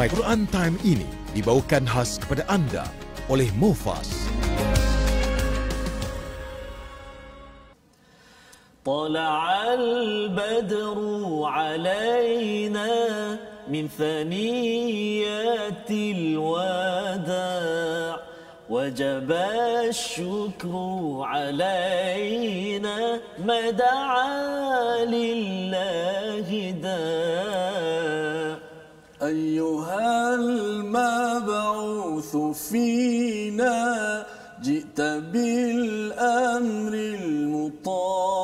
My Quran Time ini dibawakan khas kepada anda oleh Mufas. طلع البدر علينا من ثنيات الوداع وجب الشكر علينا ما دعا لله داع أيها المبعوث فينا جئت بالأمر المطاع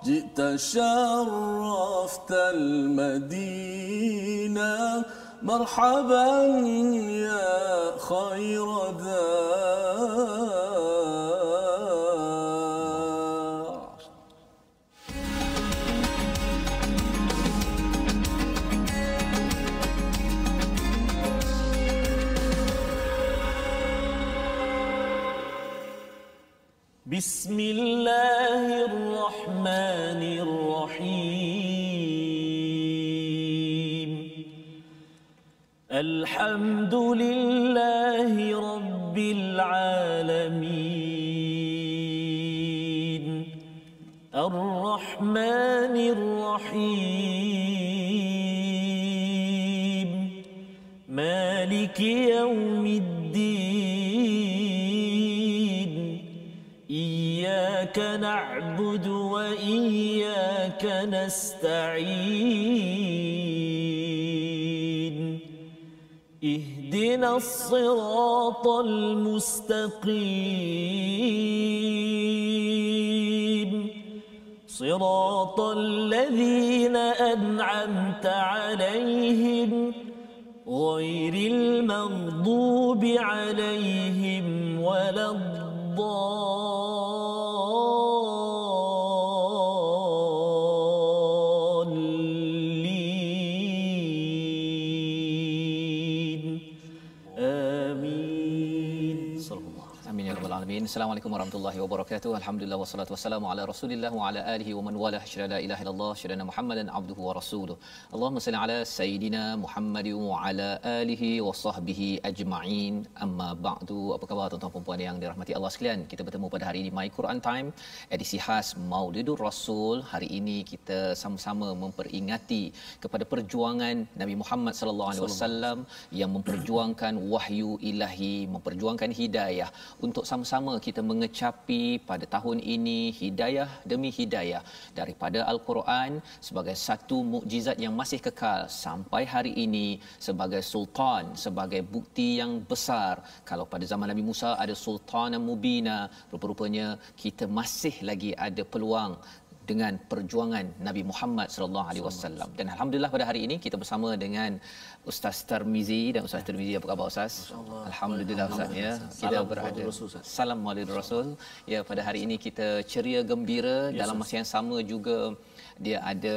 جئت شرفت المدينة مرحبا يا خير داع. بسم الله الرحمن الرحيم الحمد لله رب العالمين الرحمن الرحيم مالك يوم الدين إياك نعبد وإياك نستعين اهدنا الصراط المستقيم صراط الذين أنعمت عليهم غير المغضوب عليهم ولا الضالين آمين. Amin ya rabbal alamin. Assalamualaikum warahmatullahi wabarakatuh. Alhamdulillah wassalatu wassalamu ala Rasulillah wa ala alihi wa man wala. Syada la ilaha illallah, syada Muhammadan abduhu wa rasuluh. Allahumma salli ala sayidina Muhammad wa ala alihi wa sahbihi ajma'in. Amma ba'du. Apa khabar tuan-tuan dan puan yang dirahmati Allah sekalian? Kita bertemu pada hari ini My Quran Time, edisi khas Maulidur Rasul. Hari ini kita sama-sama memperingati kepada perjuangan Nabi Muhammad sallallahu alaihi wasallam yang memperjuangkan wahyu ilahi, memperjuangkan hidayah, untuk sama-sama kita mengecapi pada tahun ini hidayah demi hidayah daripada Al-Quran sebagai satu mukjizat yang masih kekal sampai hari ini, sebagai sultan, sebagai bukti yang besar. Kalau pada zaman Nabi Musa ada sultan mubina, rupa-rupanya kita masih lagi ada peluang dengan perjuangan Nabi Muhammad sallallahu alaihi wasallam. Dan alhamdulillah pada hari ini kita bersama dengan Ustaz Tarmizi. Dan Ustaz Tarmizi, apa khabar Ustaz? Alhamdulillah Ustaz ya. Kita berada salam Maulid Rasul. Ya, pada hari ini kita ceria gembira, dalam masa yang sama juga dia ada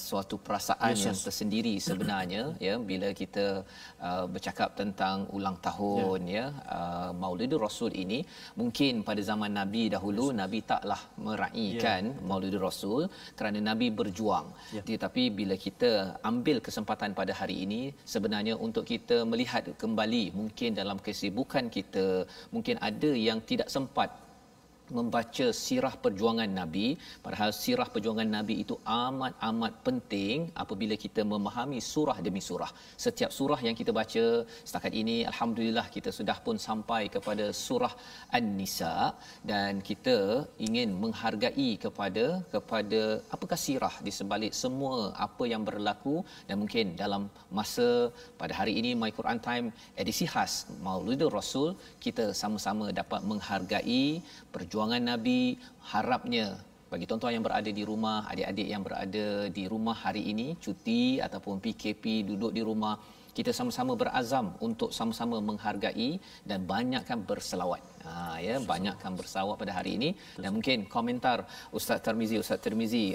suatu perasaan yang tersendiri sebenarnya ya bila kita bercakap tentang ulang tahun Maulidur Rasul ini. Mungkin pada zaman Nabi dahulu Nabi taklah meraihkan Maulidur Rasul kerana Nabi berjuang. Tetapi bila kita ambil kesempatan pada hari ini sebenarnya untuk kita melihat kembali, mungkin dalam kesibukan kita mungkin ada yang tidak sempat membaca sirah perjuangan Nabi, padahal sirah perjuangan Nabi itu amat penting apabila kita memahami surah demi surah. Setiap surah yang kita baca setakat ini, alhamdulillah kita sudah pun sampai kepada surah An-Nisa, dan kita ingin menghargai kepada apakah sirah di sebalik semua apa yang berlaku. Dan mungkin dalam masa pada hari ini My Quran Time edisi khas Maulidur Rasul, kita sama-sama dapat menghargai perjuangan Nabi. Harapnya bagi tuan-tuan yang berada di rumah, adik-adik yang berada di rumah hari ini cuti ataupun PKP, duduk di rumah, kita sama-sama berazam untuk sama-sama menghargai dan banyakkan berselawat. Banyakkan berselawat pada hari ini. Dan mungkin komentar Ustaz Tarmizi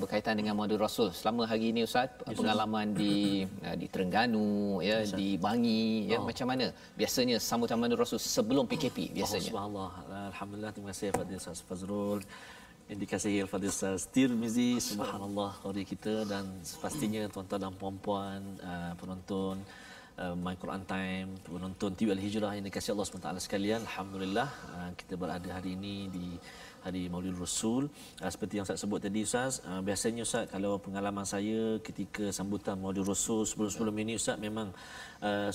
berkaitan dengan Maulidur Rasul selama hari ini Ustaz, pengalaman di Terengganu di Bangi macam mana biasanya sambutan Maulidur Rasul sebelum PKP biasanya? Subhanallah. Alhamdulillah, terima kasih kepada Ustaz Fazrul. Yang dikasihi al-Fadhil Ustaz Tirmizi, subhanallah qari kita, dan pastinya tuan-tuan dan puan-puan, penonton My Quran Time, penonton TV Al-Hijrah yang dikasihi Allah SWT sekalian. Alhamdulillah kita berada hari ini di hari Maulid Rasul. Seperti yang Ustaz sebut tadi Ustaz, biasanya Ustaz, kalau pengalaman saya ketika sambutan Maulid Rasul sebelum-sebelum ini Ustaz, memang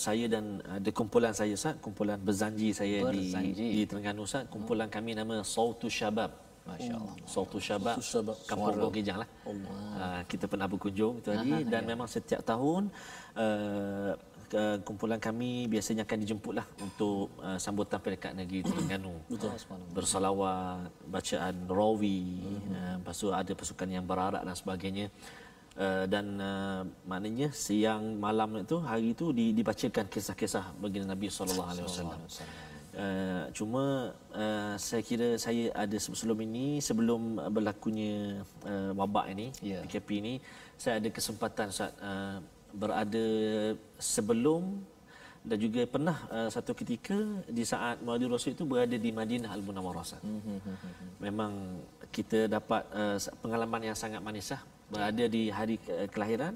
saya dan ada kumpulan saya Ustaz, kumpulan berzanji saya di Terengganu Ustaz, kumpulan kami nama Sautu Syabab. Masya-Allah. Sautu Syabab, Kampung Gogijang lah. Kita pernah berkunjung itu hari, dan memang setiap tahun kumpulan kami biasanya akan dijemputlah untuk sambutan peringkat negeri Terengganu. Bersalawat, bacaan rawi, lepas tu ada pasukan yang berarak dan sebagainya. Dan maknanya siang malam itu, hari itu dibacakan kisah-kisah baginda Nabi sallallahu alaihi wasallam. Cuma saya kira saya ada sebelum ini, sebelum berlakunya wabak ini, PKP ini, saya ada kesempatan Ustaz, berada sebelum dan juga pernah satu ketika di saat Maulid Rasul itu berada di Madinah Al-Munawwarah. Memang kita dapat pengalaman yang sangat manis lah, berada di hari kelahiran,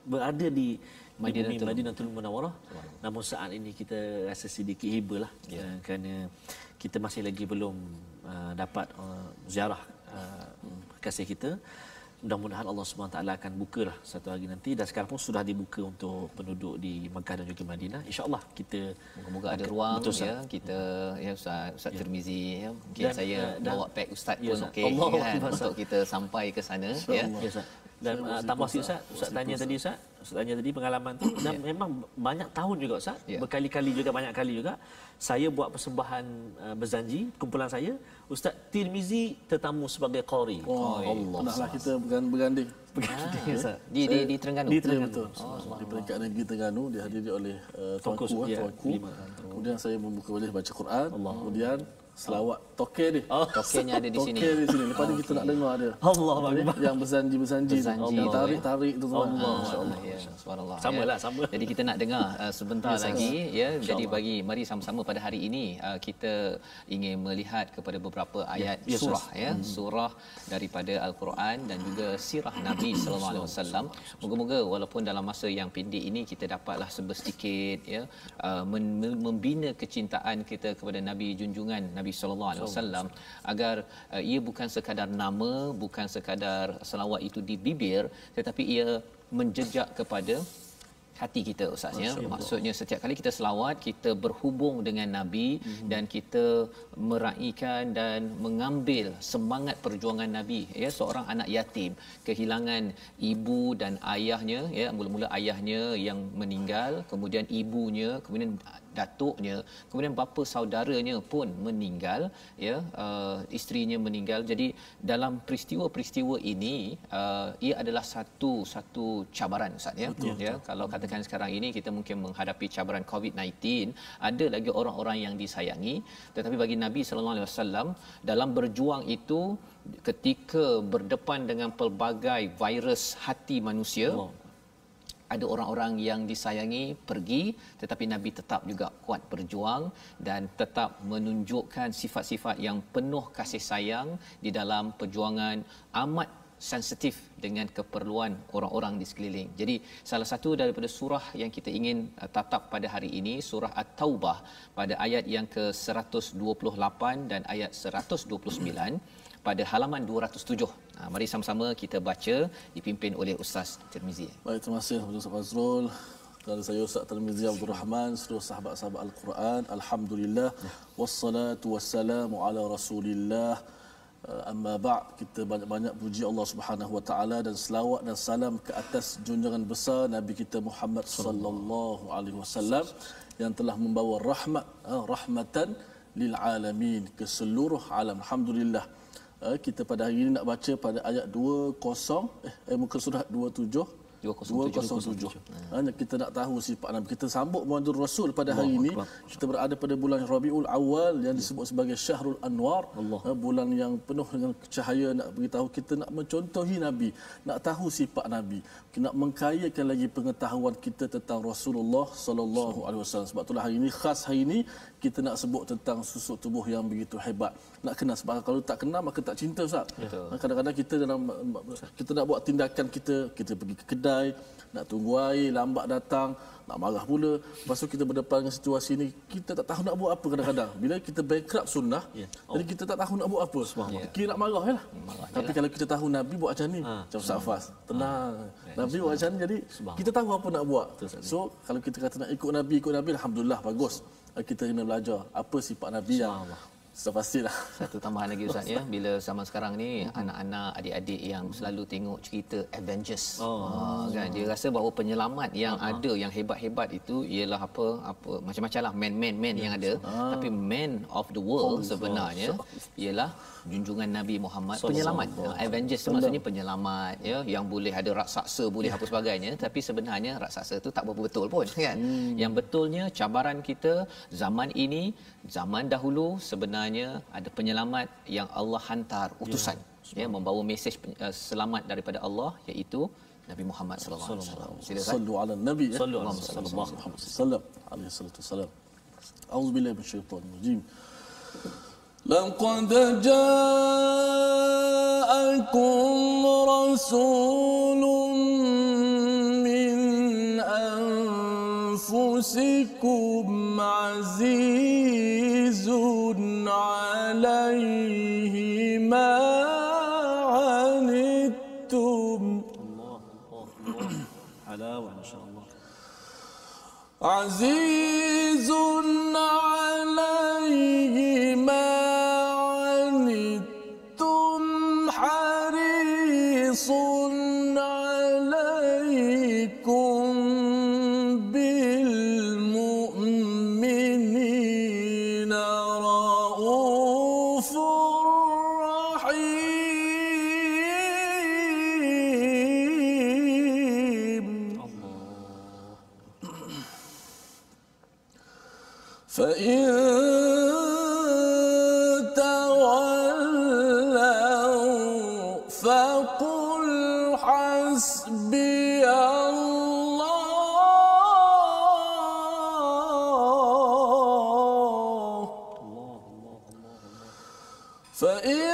berada di Madinatul Munawwarah. Namun saat ini kita rasa sedikit hibur lah, kerana kita masih lagi belum dapat ziarah kasih kita. Mudah-mudahan Allah SWT akan bukalah satu hari nanti, dan sekarang pun sudah dibuka untuk penduduk di Mekah dan juga Madinah. InsyaAllah kita moga-moga ada ruang kita Ustaz Tirmizi mungkin dan, saya bawa pack Ustaz pun okey untuk kita sampai ke sana Dan tambah sikit Ustaz tanya tadi pengalaman tu, dan memang banyak tahun juga Ustaz, berkali-kali juga, banyak kali juga saya buat persembahan berzanji, kumpulan saya, Ustaz Tirmizi tetamu sebagai qari. Allah. Pernahlah kita berganding Ustaz. Di Terengganu. Di Terengganu. Di peringkat negeri Terengganu dihadiri oleh tuanku. Kemudian saya membuka majlis baca Quran. Kemudian selawat toke dia. Tokenya ada di sini. Toke di sini. Lepas ni kita nak dengar dia. Allah Akbar. Yang berzanji yang tarik itu semua. Masya-Allah. Subhanallah. Sama. Jadi kita nak dengar sebentar lagi Jadi mari sama-sama pada hari ini kita ingin melihat kepada beberapa ayat surah surah daripada Al-Quran dan juga sirah Nabi sallallahu alaihi wasallam. Moga-moga walaupun dalam masa yang pendek ini kita dapatlah sedikit membina kecintaan kita kepada Nabi junjungan Nabi sallallahu alaihi wasallam, agar ia bukan sekadar nama, bukan sekadar selawat itu di bibir, tetapi ia menjejak kepada hati kita Ustaz Maksudnya setiap kali kita selawat, kita berhubung dengan Nabi dan kita meraihkan dan mengambil semangat perjuangan Nabi. Seorang anak yatim kehilangan ibu dan ayahnya, mula-mula ayahnya yang meninggal, kemudian ibunya, kemudian datuknya, kemudian bapa saudaranya pun meninggal, isterinya meninggal. Jadi dalam peristiwa-peristiwa ini ia adalah satu cabaran Ustaz Kalau katakan sekarang ini kita mungkin menghadapi cabaran COVID-19, ada lagi orang-orang yang disayangi, tetapi bagi Nabi sallallahu alaihi wasallam dalam berjuang itu, ketika berdepan dengan pelbagai virus hati manusia, ada orang-orang yang disayangi pergi, tetapi Nabi tetap juga kuat berjuang dan tetap menunjukkan sifat-sifat yang penuh kasih sayang di dalam perjuangan amat sensitif dengan keperluan orang-orang di sekeliling. Jadi salah satu daripada surah yang kita ingin tatap pada hari ini, surah At-Taubah pada ayat yang ke-128 dan ayat 129 pada halaman 207. Mari sama-sama kita baca, dipimpin oleh Ustaz Tirmizi. Baik, terima kasih kepada Ustaz Fazrul. Kepada saya Ustaz Tirmizi Abdul Rahman, seluruh sahabat-sahabat Al-Quran. Alhamdulillah, wassalatu wassalamu ala Rasulillah. Amma ba'd, kita banyak-banyak puji Allah Subhanahu wa taala dan selawat dan salam ke atas junjungan besar Nabi kita Muhammad sallallahu alaihi wasallam yang telah membawa rahmatan lil alamin, ke seluruh alam. Alhamdulillah. Kita pada hari ini nak baca pada ayat 20 muka surat 27 207. Hanya kita nak tahu sifat Nabi. Kita sambut Muhammadur Rasul pada hari ini. Kita berada pada bulan Rabiul Awal yang disebut sebagai Syahrul Anwar. Bulan yang penuh dengan cahaya. Nak beritahu kita nak mencontohi Nabi, nak tahu sifat Nabi, nak mengkayakan lagi pengetahuan kita tentang Rasulullah sallallahu alaihi wasallam. Sebab itulah hari ini khas hari ini kita nak sebut tentang susuk tubuh yang begitu hebat. Nak kenal, sebab kalau tak kenal maka tak cinta, Ustaz. Kadang-kadang kita kita nak buat tindakan, kita pergi ke kedai, nak tunggu air, lambat datang, nak marah pula. Lepas tu kita berdepan dengan situasi ni, kita tak tahu nak buat apa kadang-kadang. Bila kita bankrupt sunnah, jadi kita tak tahu nak buat apa. Kira nak marah je lah. Tapi kalau kita tahu Nabi buat macam ni, macam Ustaz Fas, tenang. Nabi buat macam ni, jadi kita tahu apa nak buat. So, kalau kita kata nak ikut Nabi, Alhamdulillah, bagus. Kita kena belajar apa sifat Nabi yang pastilah. Satu tambahan lagi Ustaz ya, bila zaman sekarang ni anak-anak, adik-adik yang selalu tengok cerita Avengers, kan dia rasa bahawa penyelamat yang ada yang hebat-hebat itu ialah apa macam-macam lah man yang ada, tapi man of the world sebenarnya ialah junjungan Nabi Muhammad, penyelamat. Avengers tu maksudnya penyelamat ya, yang boleh ada raksasa, boleh apa sebagainya, tapi sebenarnya raksasa tu tak berapa betul pun kan. Yang betulnya cabaran kita zaman ini, zaman dahulu sebenarnya ada penyelamat yang Allah hantar utusan ya, membawa mesej selamat daripada Allah, iaitu Nabi Muhammad sallallahu alaihi wasallam. Silakan. Sallu ala nabi sallallahu alaihi wasallam. A'udzubillahi minasyaitonir rajim. لقد جاءكم رسول من أنفسكم عزيز عليه ما عنتم حلاوة إن شاء الله. عزيز عليه ما عنتم حريص عليكم بالمؤمنين رؤوف رحيم. فإن تولوا فقل حسبي الله. فإن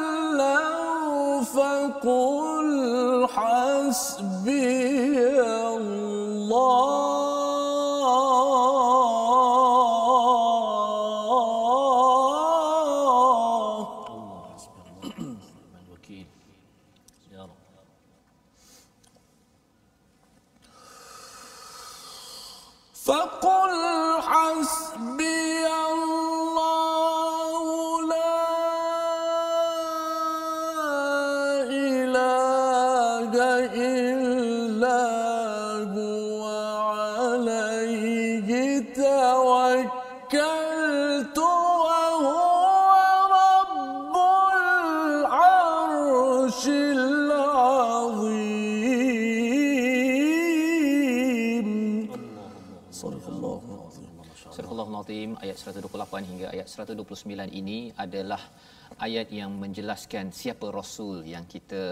تولوا فقل حسبي الله. فقل حسبي الله لا إله إلا هو عليه توكلت وهو رب العرش العظيم. Surahul Azim ayat 128 hingga ayat 129 ini adalah ayat yang menjelaskan siapa Rasul yang kita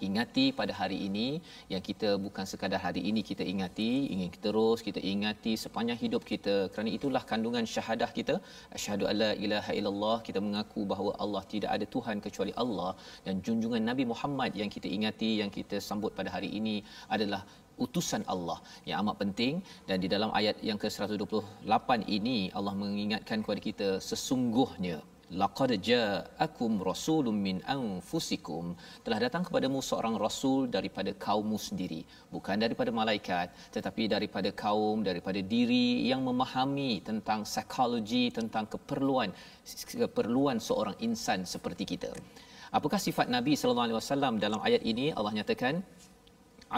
ingati pada hari ini, yang kita bukan sekadar hari ini kita ingati, ingin terus kita ingati sepanjang hidup kita, kerana itulah kandungan syahadah kita, asyhadu alla ilaha illallah, kita mengaku bahawa Allah tidak ada Tuhan kecuali Allah, dan junjungan Nabi Muhammad yang kita ingati, yang kita sambut pada hari ini adalah utusan Allah yang amat penting. Dan di dalam ayat yang ke-128 ini Allah mengingatkan kepada kita, sesungguhnya laqad ja'akum rasulun min anfusikum, telah datang kepadamu seorang rasul daripada kaummu sendiri, bukan daripada malaikat tetapi daripada kaum, daripada diri yang memahami tentang psikologi, tentang keperluan seorang insan seperti kita. Apakah sifat Nabi sallallahu alaihi wasallam dalam ayat ini? Allah nyatakan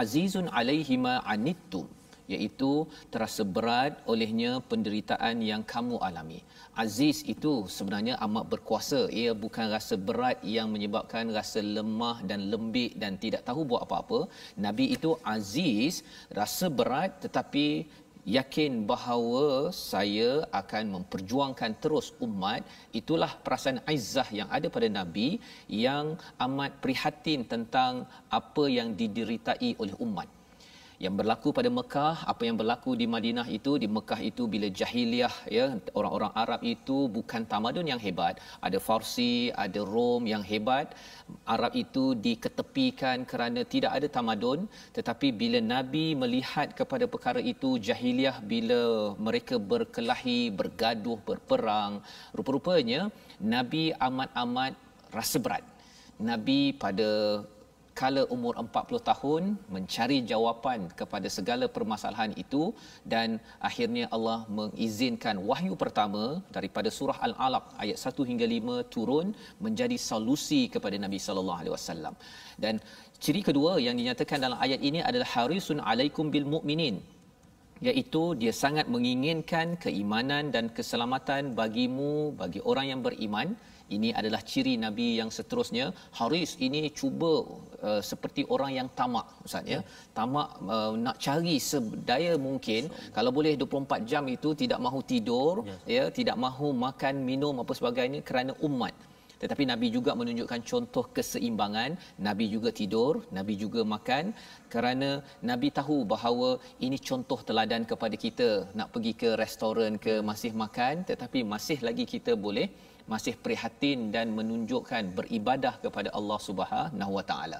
azizun alaihi ma anittum, iaitu terasa berat olehnya penderitaan yang kamu alami. Aziz itu sebenarnya amat berkuasa. Ia bukan rasa berat yang menyebabkan rasa lemah dan lembik dan tidak tahu buat apa-apa. Nabi itu aziz, rasa berat tetapi yakin bahawa saya akan memperjuangkan terus umat. Itulah perasaan izzah yang ada pada Nabi, yang amat prihatin tentang apa yang dideritai oleh umat. Yang berlaku pada Mekah, apa yang berlaku di Madinah itu, di Mekah itu bila jahiliah, ya, orang-orang Arab itu bukan tamadun yang hebat, ada Farsi, ada Rom yang hebat. Arab itu diketepikan kerana tidak ada tamadun, tetapi bila Nabi melihat kepada perkara itu, jahiliah bila mereka berkelahi, bergaduh, berperang, rupa-rupanya Nabi amat-amat rasa berat. Nabi pada kala umur 40 tahun mencari jawapan kepada segala permasalahan itu, dan akhirnya Allah mengizinkan wahyu pertama daripada surah Al-Alaq ayat 1 hingga 5 turun menjadi solusi kepada Nabi sallallahu alaihi wasallam. Dan ciri kedua yang dinyatakan dalam ayat ini adalah harisun alaikum bil mukminin, iaitu dia sangat menginginkan keimanan dan keselamatan bagimu, bagi orang yang beriman. Ini adalah ciri Nabi yang seterusnya. Haris ini cuba seperti orang yang tamak, Ustaz, ya. Tamak, nak cari sedaya mungkin, kalau boleh 24 jam itu tidak mahu tidur, ya, tidak mahu makan, minum apa sebagainya kerana umat. Tetapi Nabi juga menunjukkan contoh keseimbangan. Nabi juga tidur, Nabi juga makan, kerana Nabi tahu bahawa ini contoh teladan kepada kita. Nak pergi ke restoran ke, masih makan, tetapi masih lagi kita boleh masih prihatin dan menunjukkan beribadah kepada Allah Subhanahu Wa Taala.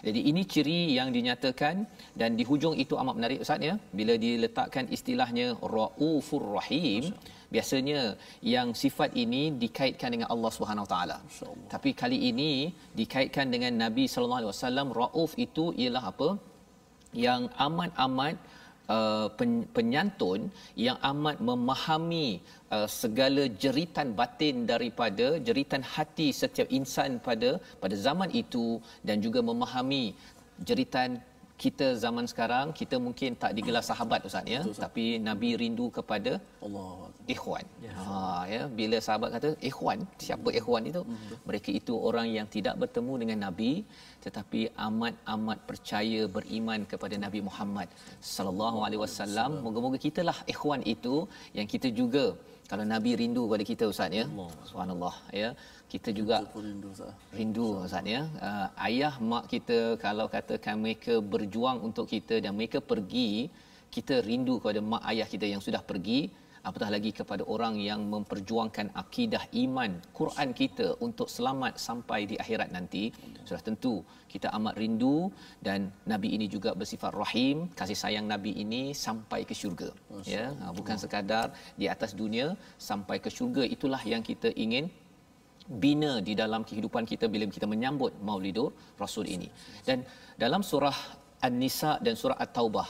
Jadi ini ciri yang dinyatakan, dan di hujung itu amat menarik, Ustaz, ya, bila diletakkan istilahnya Raufur Rahim. Biasanya yang sifat ini dikaitkan dengan Allah Subhanahu Wa Taala. Tapi kali ini dikaitkan dengan Nabi sallallahu alaihi wasallam. Rauf itu ialah apa? Yang amat-amat penyantun, yang amat memahami segala jeritan batin daripada jeritan hati setiap insan pada zaman itu, dan juga memahami jeritan kita zaman sekarang. Kita mungkin tak digelar sahabat, Ustaz, ya, tapi Nabi rindu kepada Allah, ikhwan. Ya, bila sahabat kata ikhwan, siapa ikhwan itu? Mereka itu orang yang tidak bertemu dengan Nabi tetapi amat-amat percaya, beriman kepada Nabi Muhammad sallallahu alaihi wasallam. Moga-moga kitalah ikhwan itu yang kita juga, kalau Nabi rindu kepada kita, Ustaz, ya. Subhanallah, ya. Kita juga rindu, Ustaz, ya. Ayah mak kita kalau katakan mereka berjuang untuk kita dan mereka pergi, kita rindu kepada mak ayah kita yang sudah pergi, apatah lagi kepada orang yang memperjuangkan akidah iman Quran kita untuk selamat sampai di akhirat nanti. Sudah tentu kita amat rindu, dan Nabi ini juga bersifat rahim. Kasih sayang Nabi ini sampai ke syurga, ya, bukan sekadar di atas dunia, sampai ke syurga. Itulah yang kita ingin bina di dalam kehidupan kita bila kita menyambut Maulidur Rasul ini. Dan dalam surah An-Nisa dan surah At-Taubah,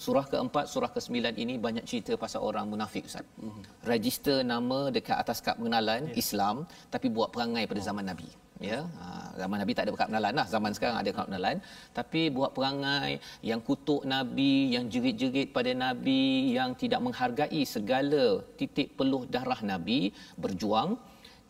surah keempat, surah ke-9 ini banyak cerita pasal orang munafik, Ustaz. Register nama dekat atas kad pengenalan Islam, tapi buat perangai pada zaman Nabi, ya. Zaman Nabi tak ada kad pengenalan lah, zaman sekarang ada kad pengenalan, tapi buat perangai yang kutuk Nabi, yang jerit-jerit pada Nabi, yang tidak menghargai segala titik peluh darah Nabi, berjuang.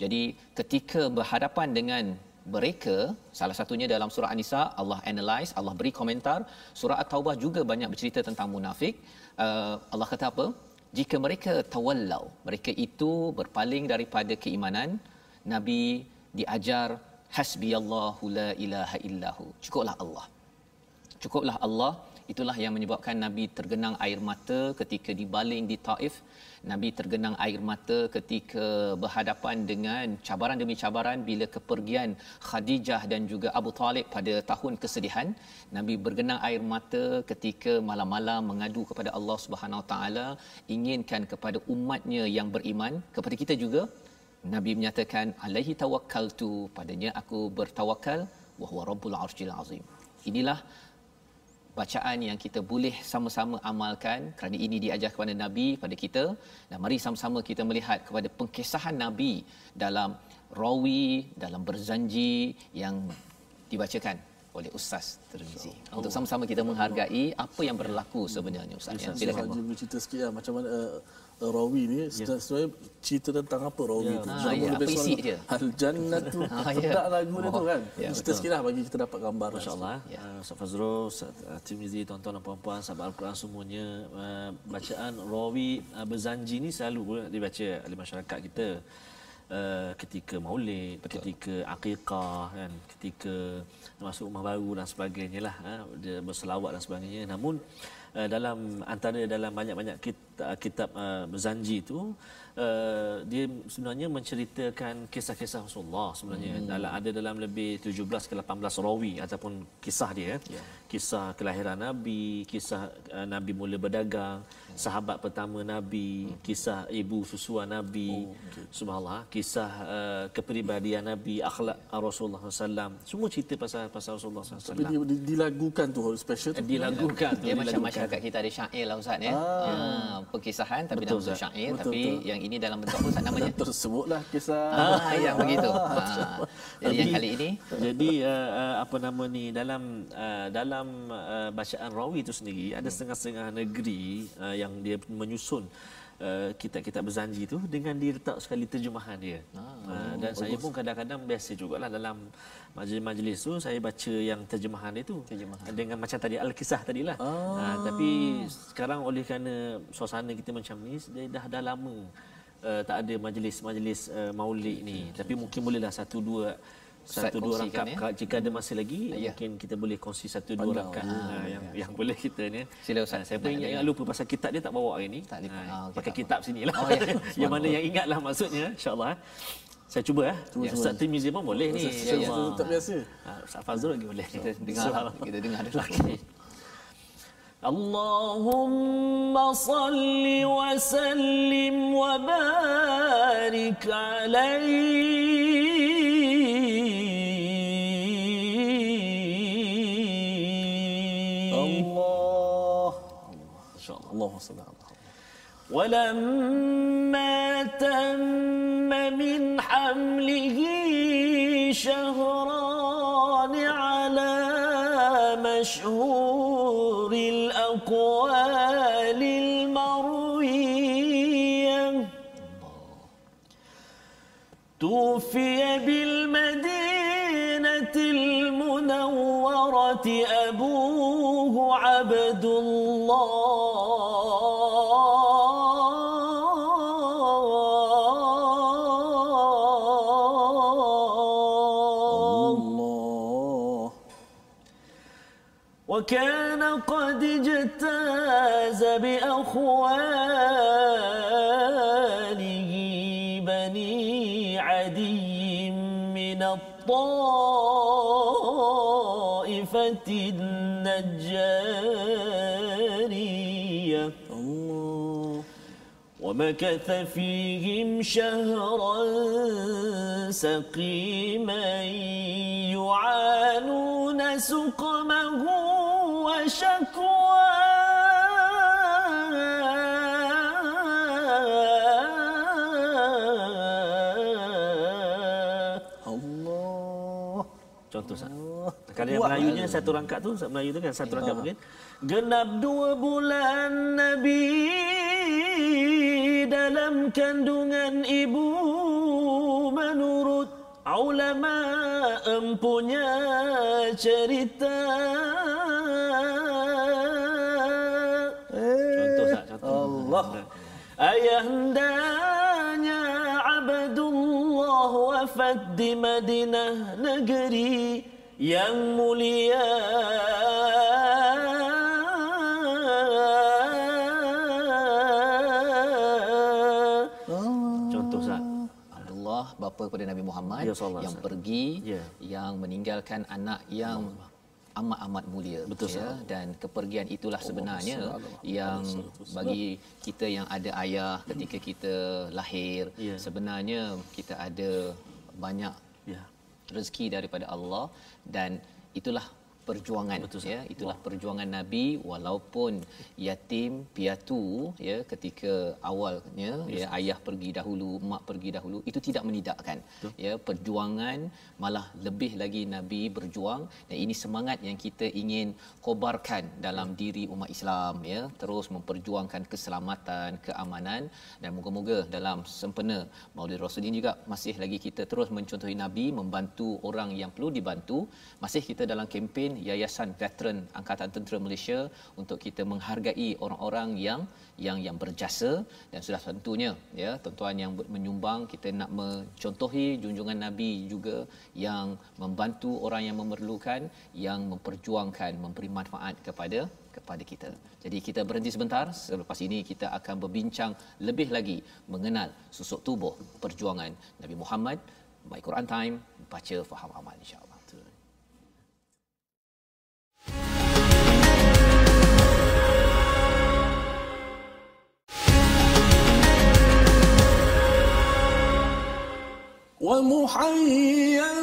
Jadi ketika berhadapan dengan mereka, salah satunya dalam surah An-Nisa Allah analyse, Allah beri komentar. Surah At-Taubah juga banyak bercerita tentang munafik. Allah kata apa? Jika mereka tawallau, mereka itu berpaling daripada keimanan, Nabi diajar hasbiyallahu la ilaha illahu, cukuplah Allah. Cukuplah Allah. Itulah yang menyebabkan Nabi tergenang air mata ketika dibaling di Taif. Nabi tergenang air mata ketika berhadapan dengan cabaran demi cabaran bila kepergian Khadijah dan juga Abu Talib pada tahun kesedihan. Nabi bergenang air mata ketika malam-malam mengadu kepada Allah Subhanahu Wa Taala, inginkan kepada umatnya yang beriman. Kepada kita juga Nabi menyatakan alaihi tawakkaltu, padanya aku bertawakal, wa huwa rabbul arsyil azim. Inilah bacaan yang kita boleh sama-sama amalkan, kerana ini diajar kepada Nabi pada kita. Dan mari sama-sama kita melihat kepada pengkisahan Nabi dalam rawi, dalam berzanji yang dibacakan oleh Ustaz Tirmizi. Untuk sama-sama kita menghargai apa yang berlaku sebenarnya Ustaz. Ya, silakan. Haji bercerita sikit lah macam mana rawi ni sebenarnya cerita tentang apa rawi tu. Apa isi dia? Al Jannatu. Tak lagu dia tu kan. Cerita sikit lah bagi kita dapat gambar. Masya-Allah. Ustaz Fazrul, Ustaz Tirmizi, tuan-tuan dan puan-puan sahabat Al-Quran semuanya, bacaan rawi berzanji ni selalu dibaca oleh masyarakat kita. Ketika maulid, ketika akikah kan, ketika masuk rumah baru dan sebagainya lah, dia berselawat dan sebagainya. Namun dalam banyak-banyak kitab berzanji itu, dia sebenarnya menceritakan kisah-kisah Rasulullah sebenarnya. Dalam lebih 17 ke 18 rawi ataupun kisah dia. Kisah kelahiran Nabi, kisah Nabi mula berdagang, sahabat pertama Nabi, kisah ibu susuan Nabi, subhanallah, kisah kepribadian Nabi, akhlak Rasulullah SAW. Semua cerita pasal Rasulullah SAW. Tapi dilagukan tu special tu. Dilagukan tu. Dia macam masyarakat kita ada syair lah Ustaz ya. Perkisahan tapi dalam bentuk syair, tapi yang ini dalam bentuk apa Ustaz namanya? Tersebutlah kisah. Yang begitu. Jadi yang kali ini jadi apa nama ni, dalam bacaan rawi itu sendiri ada setengah-setengah negeri yang dia menyusun kitab-kitab berzanji itu dengan diletak sekali terjemahan dia. Dan saya pun kadang-kadang biasa jugalah dalam majlis-majlis tu saya baca yang terjemahan dia tu dengan macam tadi al-kisah tadilah. Tapi sekarang oleh kerana suasana kita macam ni, dah lama tak ada majlis-majlis maulid ni. Tapi mungkin bolehlah satu dua rakaat jika ada masa lagi, mungkin kita boleh kongsi satu dua rakaat yang boleh kita ni. Sila Ustaz. Saya pun ingat lupa pasal kitab dia tak bawa hari ni. Pakai kitab sinilah. Yang mana yang ingatlah maksudnya, insya-Allah. Saya cuba Ustaz Tirmizi pun boleh ni. Tak biasa. Ustaz Fazrul lagi boleh. Kita dengar dulu. Allahumma salli wa sallim wa barik alaihi Allahumma salli ala ولما تم من حمله شهران على مشهور الأقوال المروية توفي بالمدينة المنورة أبوه عبد الله وكان قد اجتاز بأخواله بني عدي من الطائفة النجارية ومكث فيهم شهرا سقيما يعانون سقمه Contoh Ustaz. Kalau yang Melayunya satu rangkap tu, Melayu tu kan satu rangkap mungkin. Genap 2 bulan Nabi dalam kandungan ibu, menurut ulama empunya cerita. Contoh Ustaz, contoh. Allah. Ayahandanya Abdullah wafat di Madinah, negeri yang mulia. Contoh Ustaz. Abdullah bapa kepada Nabi Muhammad yang pergi, yang meninggalkan anak yang amat-amat mulia. Betul, dan kepergian itulah sebenarnya yang bagi kita yang ada ayah ketika kita lahir, sebenarnya kita ada banyak rezeki daripada Allah, dan itulah perjuangan. Betul, ya, itulah perjuangan Nabi walaupun yatim piatu ya ketika awalnya ya ayah pergi dahulu, mak pergi dahulu, itu tidak menidakkan. Ya, perjuangan malah lebih lagi Nabi berjuang, dan ini semangat yang kita ingin kobarkan dalam diri umat Islam ya, terus memperjuangkan keselamatan, keamanan, dan moga-moga dalam sempena Maulid Rasul ini juga masih lagi kita terus mencontohi Nabi, membantu orang yang perlu dibantu. Masih kita dalam kempen Yayasan Veteran Angkatan Tentera Malaysia untuk kita menghargai orang-orang yang berjasa, dan sudah tentunya ya tuan-tuan yang menyumbang, kita nak mencontohi junjungan Nabi juga yang membantu orang yang memerlukan, yang memperjuangkan, memberi manfaat kepada kita. Jadi kita berhenti sebentar, selepas ini kita akan berbincang lebih lagi mengenal susuk tubuh perjuangan Nabi Muhammad. My Quran Time, baca faham amal insya-Allah. ومحيا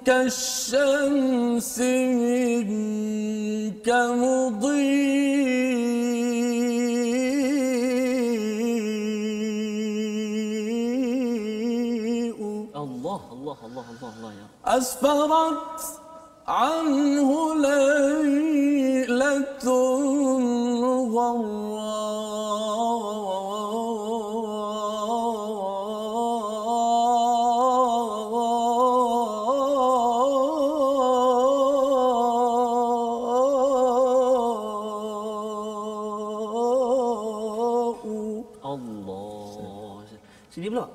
كالشمس منك مضيء Allah, Allah, Allah, Allah, Allah ya. أسفرت عنه ليلة Allah. Sini pula.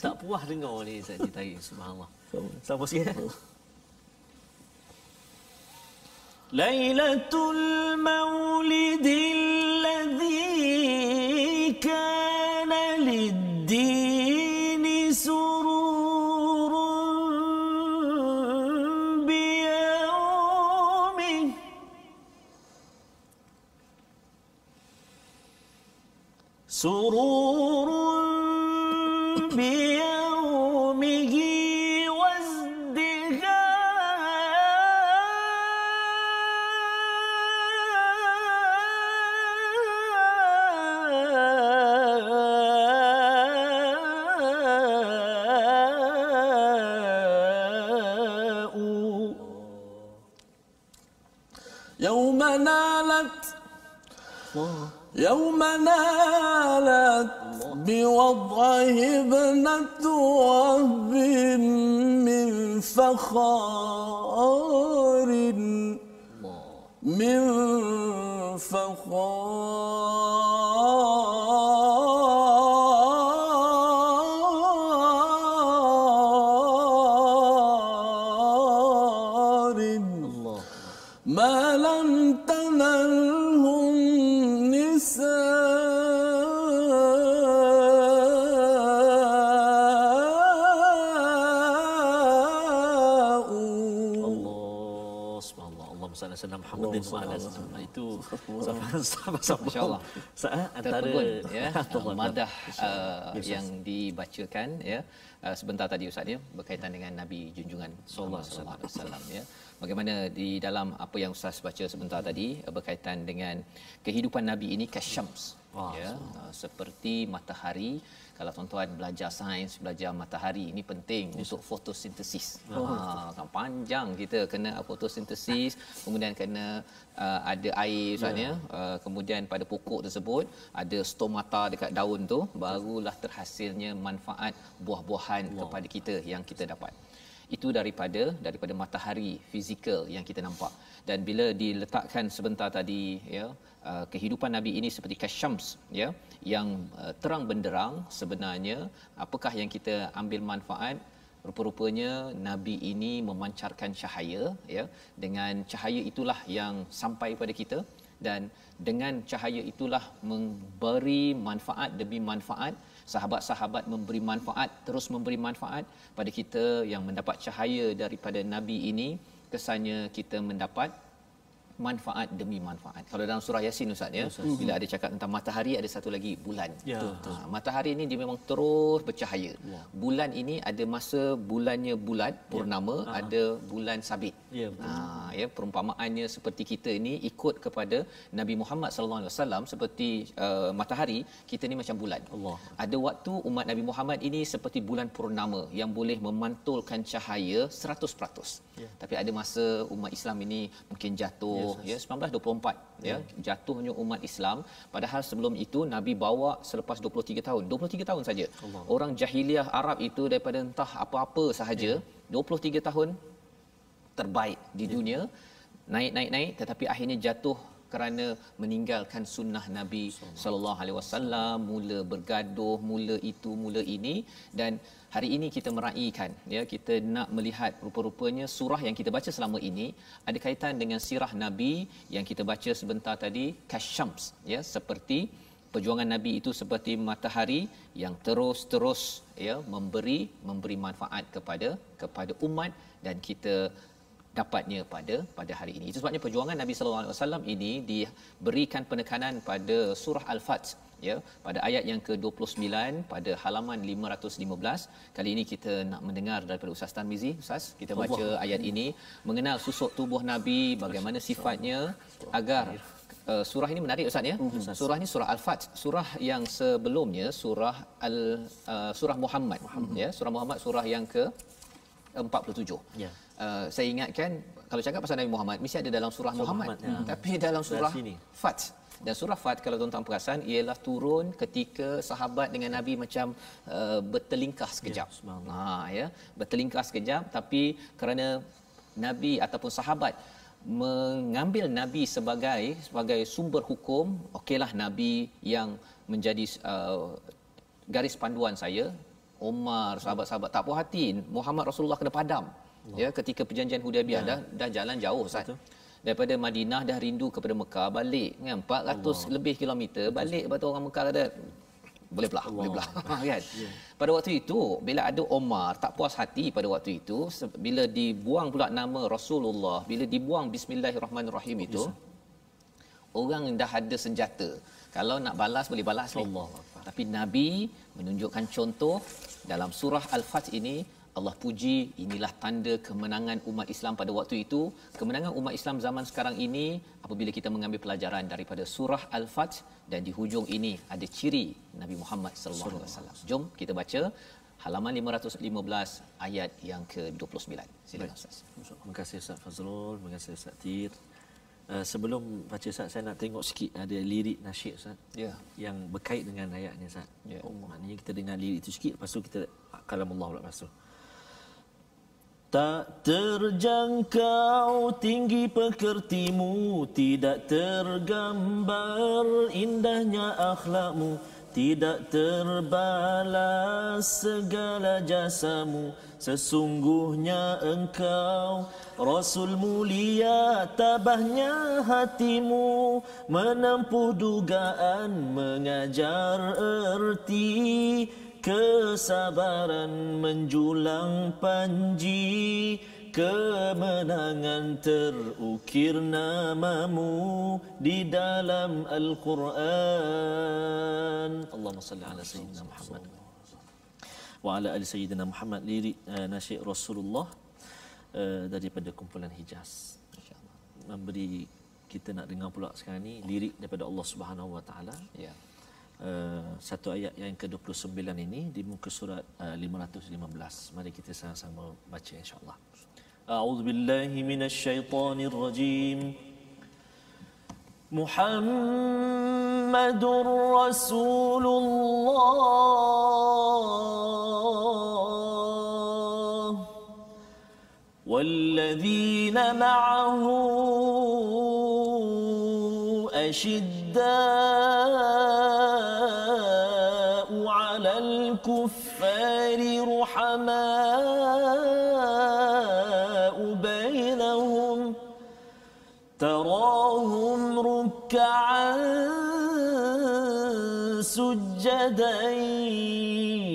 Tak puas dengar ni Ustaz cerita, subhanallah. Sama sikit. ليلة المولد الذي كان للدين سرور بيومه سرور بيومه يوم نالت بوضعه ابنة وهب من فخار من فخار ما لم تنله Salam Muhammadin wa ala sallam. Itu sama-sama insya-Allah antara ya madah yang dibacakan ya sebentar tadi Ustaz ya, berkaitan dengan Nabi junjungan sallallahu alaihi wasallam ya. Bagaimana di dalam apa yang Ustaz baca sebentar tadi berkaitan dengan kehidupan Nabi ini kasyams ya, seperti matahari. Kalau tuan-tuan belajar sains, belajar matahari, ini penting untuk fotosintesis. Kan panjang kita kena fotosintesis, kemudian kena ada air misalnya, kemudian pada pokok tersebut ada stomata dekat daun tu, barulah terhasilnya manfaat buah-buahan kepada kita yang kita dapat. Itu daripada matahari fizikal yang kita nampak. Dan bila diletakkan sebentar tadi ya, kehidupan Nabi ini seperti kasyams ya, yang terang benderang, sebenarnya apakah yang kita ambil manfaat? Rupa-rupanya Nabi ini memancarkan cahaya ya, dengan cahaya itulah yang sampai pada kita, dan dengan cahaya itulah memberi manfaat demi manfaat. Sahabat-sahabat memberi manfaat, terus memberi manfaat pada kita yang mendapat cahaya daripada Nabi ini. Kesannya kita mendapat manfaat demi manfaat. Kalau dalam surah Yasin Ustaz ya, bila ada cakap tentang matahari, ada satu lagi bulan. Ya. Matahari ini dia memang terus bercahaya. Bulan ini ada masa bulannya bulat purnama, ada bulan sabit. Ya, ya, perumpamaannya seperti kita ini ikut kepada Nabi Muhammad sallallahu alaihi wasallam seperti matahari, kita ni macam bulan. Allah. Ada waktu umat Nabi Muhammad ini seperti bulan purnama yang boleh memantulkan cahaya 100%. Tapi ada masa umat Islam ini mungkin jatuh, 1924 jatuhnya umat Islam, padahal sebelum itu Nabi bawa selepas 23 tahun saja. Orang jahiliah Arab itu daripada entah apa-apa sahaja, 23 tahun terbaik di dunia, naik tetapi akhirnya jatuh kerana meninggalkan sunnah Nabi sallallahu alaihi wasallam, mula bergaduh, mula itu, mula ini. Dan hari ini kita meraihkan, kita nak melihat rupa-rupanya surah yang kita baca selama ini ada kaitan dengan sirah Nabi yang kita baca sebentar tadi, kasyams, seperti perjuangan Nabi itu seperti matahari yang terus memberi manfaat kepada umat, dan kita dapatnya pada hari ini. Itu sebabnya perjuangan Nabi sallallahu alaihi wasallam ini diberikan penekanan pada surah Al-Fath, pada ayat yang ke-29 pada halaman 515. Kali ini kita nak mendengar daripada Ustaz Tarmizi. Ustaz, kita baca ayat ini, mengenal susuk tubuh Nabi, bagaimana sifatnya, agar surah ini menarik Ustaz ya. Surah ini surah Al-Fath, surah yang sebelumnya surah Muhammad, surah Muhammad, surah yang ke-47. Saya ingatkan kalau cakap pasal Nabi Muhammad mesti ada dalam surah Muhammad, tapi dalam surah Fath. Dan surah Fath kalau tuan-tuan perasan ialah turun ketika sahabat dengan Nabi macam bertelingkah sekejap. Bertelingkah sekejap, tapi kerana Nabi ataupun sahabat mengambil Nabi sebagai sumber hukum, okeylah Nabi yang menjadi garis panduan saya. Umar, sahabat-sahabat tak puas hati, Muhammad Rasulullah kena padam. Ketika perjanjian Hudaibiyah dah jalan jauh Ustaz. Daripada Madinah dah rindu kepada Mekah, balik kan 400 lebih kilometer balik, lepas tu orang Mekah kata boleh belah kan. Pada waktu itu bila ada Umar tak puas hati, pada waktu itu bila dibuang pula nama Rasulullah, bila dibuang bismillahirrahmanirrahim itu, orang dah ada senjata, kalau nak balas boleh balas ni. Tapi Nabi menunjukkan contoh dalam surah Al-Fath ini. Allah puji, inilah tanda kemenangan umat Islam pada waktu itu, kemenangan umat Islam zaman sekarang ini apabila kita mengambil pelajaran daripada surah Al-Fath, dan di hujung ini ada ciri Nabi Muhammad sallallahu alaihi wasallam. Jom kita baca halaman 515 ayat yang ke-29. Silakan Ustaz. Terima kasih Ustaz Fazrul, terima kasih Ustaz Tir. Sebelum baca Ustaz, saya nak tengok sikit ada lirik nasyid Ustaz. Yang berkait dengan ayat ni Ustaz. Maknanya kita dengar lirik itu sikit, lepas tu kita kalamullah pula lepas tu. Tak terjangkau tinggi pekertimu, tidak tergambar indahnya akhlakmu, tidak terbalas segala jasamu. Sesungguhnya engkau Rasul mulia, tabahnya hatimu, menempuh dugaan, mengajar erti, kesabaran menjulang panji, kemenangan terukir namamu di dalam Al-Quran. Allahumma salli ala Sayyidina Muhammad wa ala ali Sayyidina Muhammad. Lirik nasyid Rasulullah daripada kumpulan Hijaz. Memberi kita nak dengar pula sekarang ni lirik daripada Allah Subhanahu Wa Taala. Satu ayat yang ke-29 ini di muka surat 515. Mari kita sama-sama baca insya-Allah. A'udzubillahi minasyaitonir rajim. Muhammadur Rasulullah walladzina ma'ahu ashidda'u 'alal kuffari ruhama'u bainahum تراهم ركعا سجدا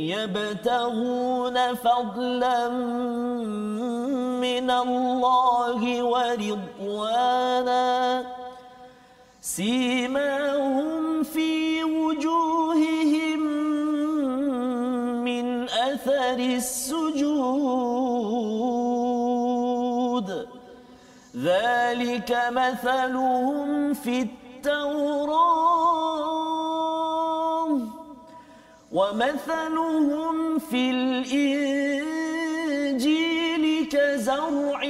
يبتغون فضلا من الله ورضوانا سيماهم في وجوههم من أثر السجود ذلك مثلهم في التوراة ومثلهم في الإنجيل كزرع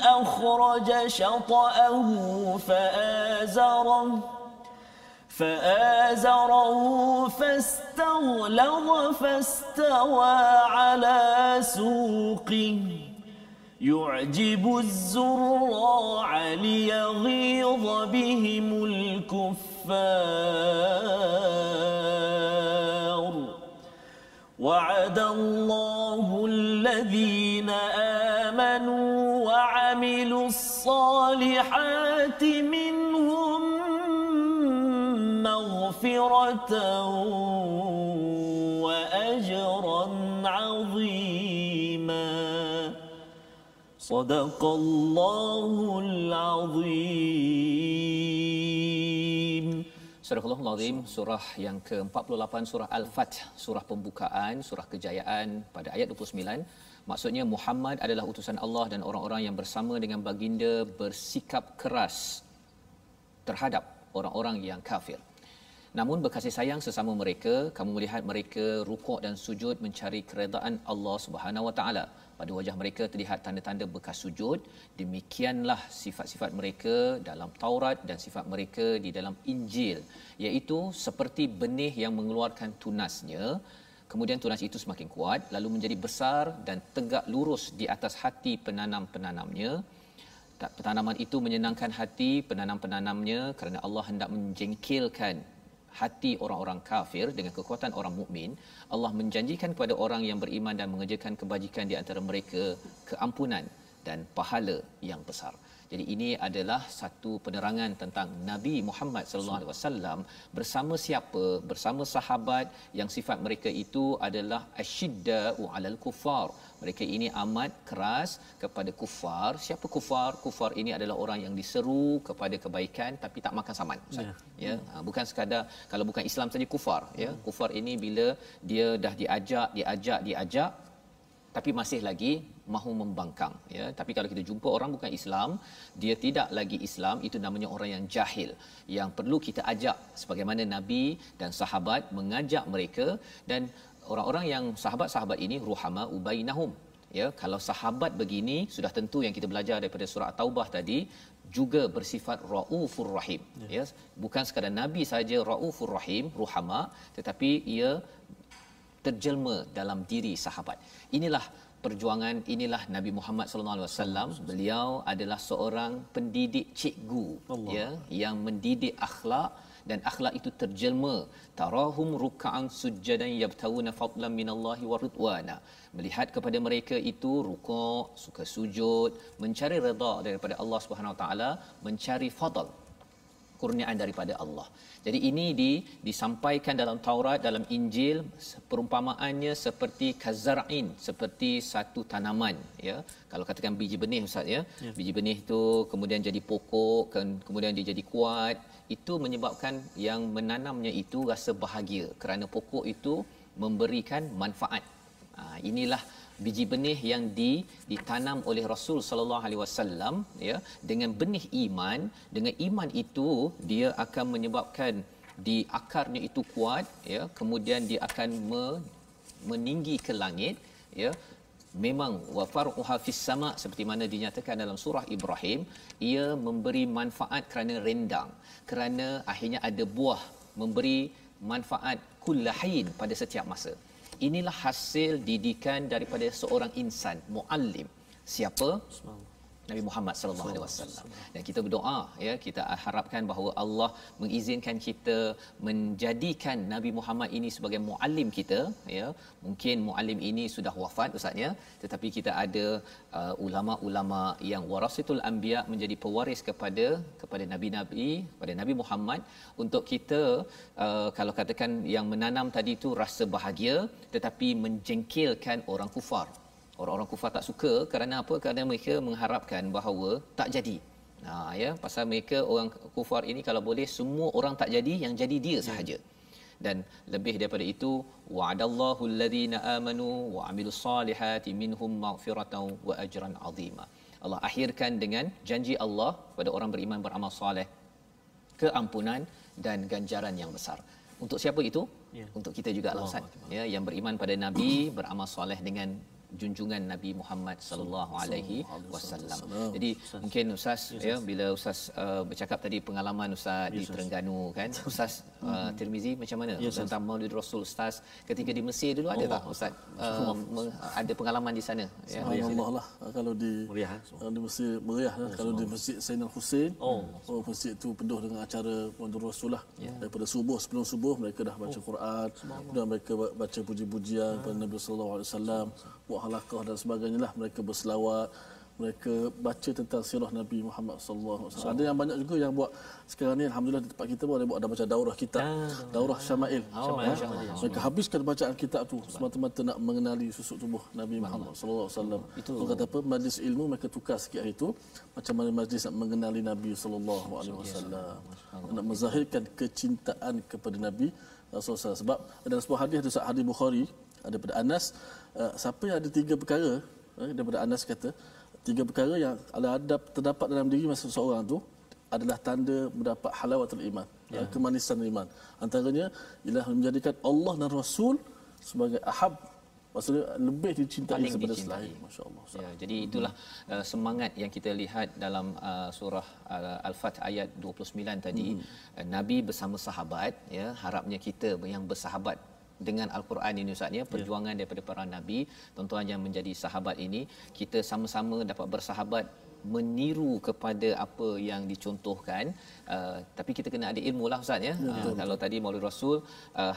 أخرج شطأه فآزره فاستغلظ فاستوى على سوقه يعجب الزراع ليغيظ بهم الكفار وعد الله الذين آمنوا وعملوا الصالحات منهم مغفرة وأجرا عظيما صدق الله العظيم. Surah Al-Azim, surah yang ke-48, surah Al-Fath, surah pembukaan, surah kejayaan pada ayat 29. Maksudnya Muhammad adalah utusan Allah dan orang-orang yang bersama dengan baginda bersikap keras terhadap orang-orang yang kafir. Namun berkasih sayang sesama mereka, kamu melihat mereka rukuk dan sujud mencari keredaan Allah Subhanahu Wa Taala. Pada wajah mereka terlihat tanda-tanda bekas sujud. Demikianlah sifat-sifat mereka dalam Taurat dan sifat mereka di dalam Injil, iaitu seperti benih yang mengeluarkan tunasnya. Kemudian tunas itu semakin kuat, lalu menjadi besar dan tegak lurus di atas hati penanam-penanamnya. Tanaman itu menyenangkan hati penanam-penanamnya kerana Allah hendak menjengkelkan hati orang-orang kafir dengan kekuatan orang mukmin. Allah menjanjikan kepada orang yang beriman dan mengerjakan kebajikan di antara mereka keampunan dan pahala yang besar. Jadi ini adalah satu penerangan tentang Nabi Muhammad sallallahu alaihi wasallam bersama siapa? Bersama sahabat yang sifat mereka itu adalah asyidda'u 'alal kuffar. Mereka ini amat keras kepada kufar. Siapa kufar? Kufar ini adalah orang yang diseru kepada kebaikan tapi tak makan saman. Ya, bukan sekadar kalau bukan Islam saja kufar, ya. Kufar ini bila dia dah diajak tapi masih lagi mahu membangkang, ya. Tapi kalau kita jumpa orang bukan Islam, dia tidak lagi Islam, itu namanya orang yang jahil, yang perlu kita ajak sebagaimana Nabi dan sahabat mengajak mereka. Dan orang-orang yang sahabat-sahabat ini ruhama ubainahum, ya. Kalau sahabat begini sudah tentu yang kita belajar daripada surah Taubah tadi juga bersifat raufur rahim, ya. Bukan sekadar Nabi saja raufur rahim, ruhama, tetapi ia terjelma dalam diri sahabat. Inilah perjuangan, inilah Nabi Muhammad sallallahu alaihi wasallam. Beliau adalah seorang pendidik cikgu, ya, yang mendidik akhlak, dan akhlak itu terjelma tarahum ruk'an sujjadan yabtawuna fadlan minallahi wa ridwana. Melihat kepada mereka itu rukuk, suka sujud, mencari redha daripada Allah Subhanahu Wa Taala, mencari fadl, kurniaan daripada Allah. Jadi ini disampaikan dalam Taurat, dalam Injil, perumpamaannya seperti kazar'in, seperti satu tanaman, ya. Kalau katakan biji benih, ustaz, ya. Biji benih itu kemudian jadi pokok, kemudian dia jadi kuat. Itu menyebabkan yang menanamnya itu rasa bahagia kerana pokok itu memberikan manfaat. Inilah biji benih yang ditanam oleh Rasul sallallahu alaihi wasallam, ya, dengan benih iman. Dengan iman itu dia akan menyebabkan di akarnya itu kuat, ya, kemudian dia akan meninggi ke langit, ya. Memang wa far'uha fis sama', seperti mana dinyatakan dalam surah Ibrahim, ia memberi manfaat kerana rendang, kerana akhirnya ada buah, memberi manfaat kullahin pada setiap masa. Inilah hasil didikan daripada seorang insan, muallim. Siapa? Nabi Muhammad sallallahu alaihi wasallam. Dan kita berdoa, ya, kita harapkan bahawa Allah mengizinkan kita menjadikan Nabi Muhammad ini sebagai muallim kita, ya. Mungkin muallim ini sudah wafat, ustaznya, tetapi kita ada ulama-ulama yang warasatul anbiya, menjadi pewaris kepada nabi-nabi, kepada Nabi Muhammad, untuk kita kalau katakan yang menanam tadi itu rasa bahagia tetapi menjengkelkan orang kufar. Orang-orang kufar tak suka kerana apa? Kerana mereka mengharapkan bahawa tak jadi. Ya, pasal mereka orang kufar ini kalau boleh semua orang tak jadi, yang jadi dia sahaja. Dan lebih daripada itu, wa'adallahu alladhina amanu wa 'amilus solihati minhum maghfiratan wa ajran 'azima. Allah akhirkan dengan janji Allah pada orang beriman beramal soleh, keampunan dan ganjaran yang besar. Untuk siapa itu? Untuk kita juga lah Ustaz. Ya, yang beriman pada Nabi, beramal soleh dengan junjungan Nabi Muhammad sallallahu alaihi wasallam. Jadi mungkin Ustaz ya, bila Ustaz bercakap tadi pengalaman Ustaz di Terengganu kan, Ustaz Tirmizi macam mana tentang Maulid Rasul Ustaz ketika di Mesir dulu, ada tak Ustaz ada pengalaman di sana ya? Subhanallah lah, kalau di Meriah, di Mesir meriah lah. Kalau di Masjid Sayyidina Hussein, masjid itu penuh dengan acara Maulid Rasul lah. Daripada subuh, sebelum subuh mereka dah baca Quran, dan mereka baca puji-pujian kepada Nabi sallallahu alaihi wasallam, buat halaqah dan sebagainya lah. Mereka berselawat, mereka baca tentang sirah Nabi Muhammad sallallahu alaihi wasallam. Ada yang banyak juga yang buat sekarang ni, alhamdulillah di tempat kita pun ada baca daurah kitab, daurah Syama'il. Mereka habiskan bacaan kitab tu semata-mata nak mengenali susuk tubuh Nabi Muhammad sallallahu alaihi wasallam. Itu kata apa, majlis ilmu mereka tukar sikit hari tu, macam mana majlis nak mengenali Nabi sallallahu alaihi wasallam, nak menzahirkan kecintaan kepada Nabi Rasulullah. Sebab dalam sebuah hadis, ada hadis Bukhari, ada pada Anas, siapa yang ada 3 perkara, daripada Anas kata 3 perkara yang ada terdapat dalam diri masa seseorang tu adalah tanda mendapat halawatul iman, kemanisan iman. Antaranya ialah menjadikan Allah dan Rasul sebagai ahab, maksudnya lebih dicintai daripada selain. Masya-Allah. Ya, jadi itulah semangat yang kita lihat dalam surah Al-Fath ayat 29 tadi. Nabi bersama sahabat, ya, harapnya kita yang bersahabat dengan Al-Quran ini Ustaz ya, perjuangan daripada para nabi, tuan-tuan yang menjadi sahabat ini, kita sama-sama dapat bersahabat meniru kepada apa yang dicontohkan, tapi kita kena ada ilmu lah Ustaz ya. Kalau tadi Maulid Rasul,